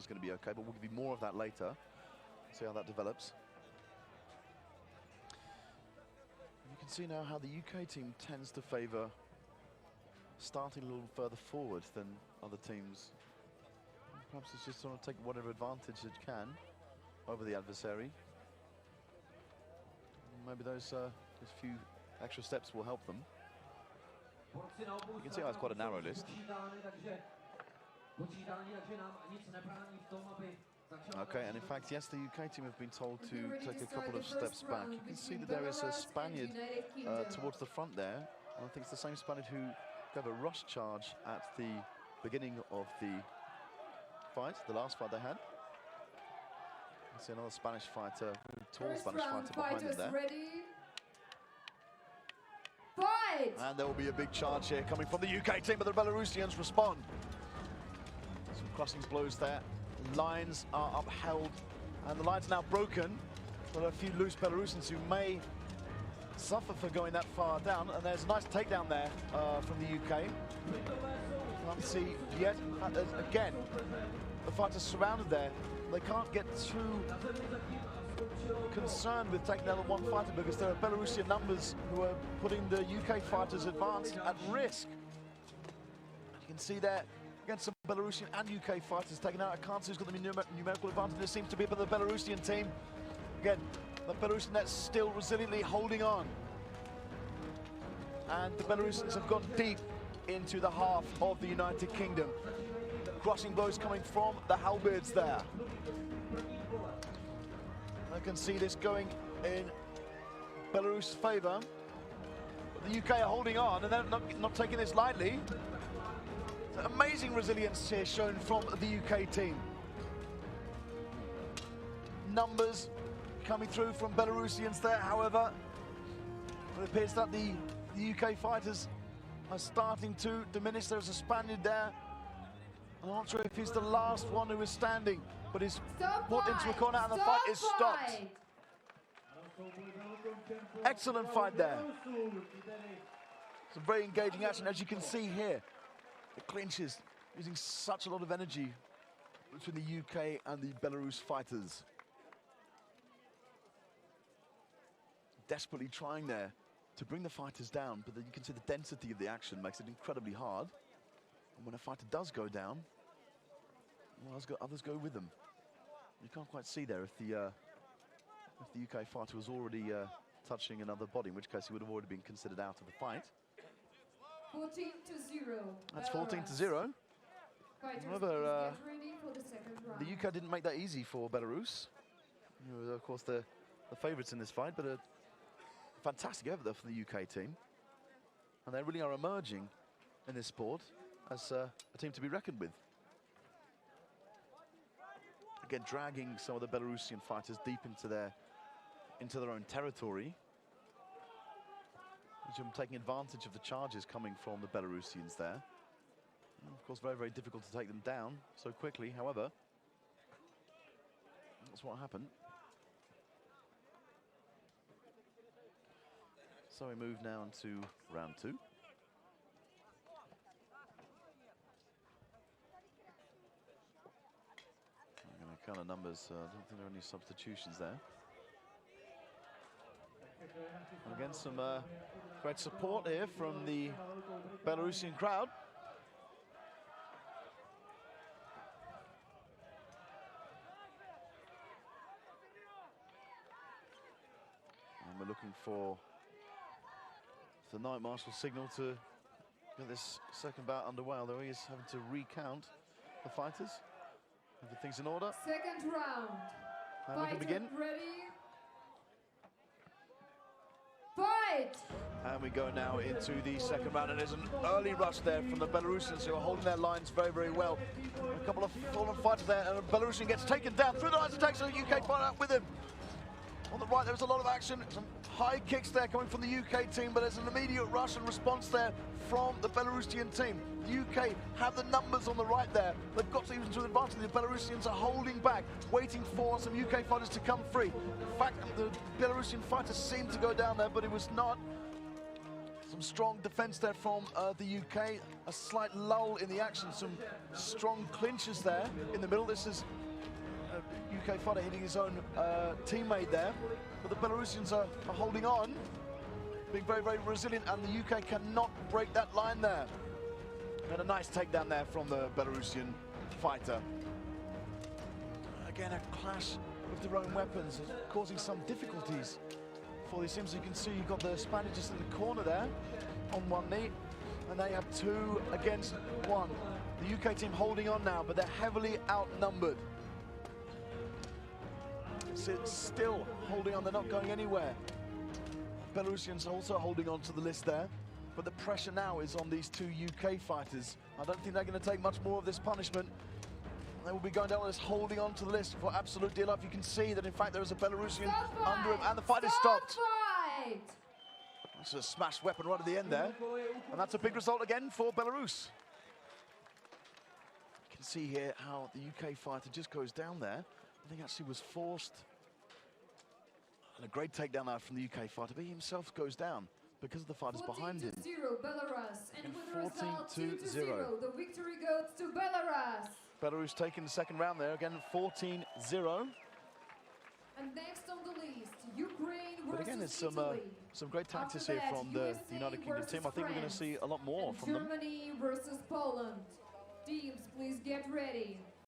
is going to be okay, but we'll give you more of that later. See how that develops. You can see now how the UK team tends to favour starting a little further forward than other teams. Perhaps it's just sort of take whatever advantage it can over the adversary. Maybe those few extra steps will help them. You can see how it's quite a narrow list. Okay, and in fact, yes, the UK team have been told to take a couple of steps back. You can see that there is a Spaniard towards the front there. And I think it's the same Spaniard who gave a rush charge at the beginning of the fight, the last fight they had. You can see another Spanish fighter, tall Spanish fighter behind him there. Ready. Fight! And there will be a big charge here coming from the UK team, but the Belarusians respond. Some crushing blows there. Lines are upheld, and the line's now broken. There are a few loose Belarusians who may suffer for going that far down, and there's a nice takedown there from the UK. Can't see yet. Again, the fighters surrounded there. They can't get too concerned with taking down the one fighter because there are Belarusian numbers who are putting the UK fighters advanced at risk. You can see there against some Belarusian and UK fighters taken out. I can't see who's got the numerical advantage. This seems to be for the Belarusian team. Again, the Belarusian that's still resiliently holding on. And the Belarusians have gone deep into the half of the United Kingdom. Crushing blows coming from the halberds there. I can see this going in Belarus' favour. The UK are holding on, and they're not taking this lightly. Amazing resilience here shown from the UK team. Numbers coming through from Belarusians there, however, it appears that the UK fighters are starting to diminish. There's a Spaniard there. I'm not sure if he's the last one who is standing, but he's put into a corner and the fight is stopped. Excellent fight there. Some very engaging action, as you can see here. The clinches using such a lot of energy between the UK and the Belarus fighters. Desperately trying there to bring the fighters down, but then you can see the density of the action makes it incredibly hard. And when a fighter does go down, well, others go with them. You can't quite see there if the UK fighter was already touching another body, in which case he would have already been considered out of the fight. 14-0. That's 14-0. However, the UK didn't make that easy for Belarus. Who were, of course, the favourites in this fight, but a fantastic effort there for the UK team. And they really are emerging in this sport as a team to be reckoned with. Again, dragging some of the Belarusian fighters deep into their own territory. Taking advantage of the charges coming from the Belarusians there. And of course, very, very difficult to take them down so quickly. However, that's what happened. So we move now into round two. I'm going to count the numbers. I don't think there are any substitutions there. And again, some great support here from the Belarusian crowd. And we're looking for the Night Marshal signal to get this second bout underway, although he is having to recount the fighters. Everything's in order. Second round. And we can begin. Ready. Fight! And we go now into the second round, and there's an early rush there from the Belarusians who are holding their lines very, very well. A couple of fallen fighters there, and a Belarusian gets taken down through the lines and takes a UK fighter out with him. On the right, there was a lot of action. Some high kicks there coming from the UK team, but there's an immediate rush and response there from the Belarusian team. The UK have the numbers on the right there. They've got to use to advantage. The Belarusians are holding back, waiting for some UK fighters to come free. In fact, the Belarusian fighters seemed to go down there, but it was not Some strong defense there from the UK. A slight lull in the action. Some strong clinches there in the middle. This is a UK fighter hitting his own teammate there. But the Belarusians are holding on, being very, very resilient, and the UK cannot break that line there. And a nice takedown there from the Belarusian fighter. Again, a clash with their own weapons, causing some difficulties for these teams. You can see you've got the Spaniards just in the corner there on one knee, and they have 2 against 1. The UK team holding on now, but they're heavily outnumbered. Still holding on, they're not going anywhere. Belarusians also holding on to the list there, but the pressure now is on these 2 UK fighters. I don't think they're going to take much more of this punishment. They will be going down on this, holding on to the list for absolute dear life. You can see that, in fact, there is a Belarusian under him, and the fight is stopped. It's a smashed weapon right at the end there, and that's a big result again for Belarus. You can see here how the UK fighter just goes down there. I think actually was forced. And a great takedown now from the UK fighter, but he himself goes down because of the fighters behind him. 14-0 Belarus, and with the result 14-0. 2-0, the victory goes to Belarus. Belarus taking the second round there, again 14-0. And next on the list, Ukraine versus But again, there's Italy. some great tactics After here that, from the USA United Kingdom team. I think we're going to France see a lot more and from them. Germany versus Poland. Teams, please get ready.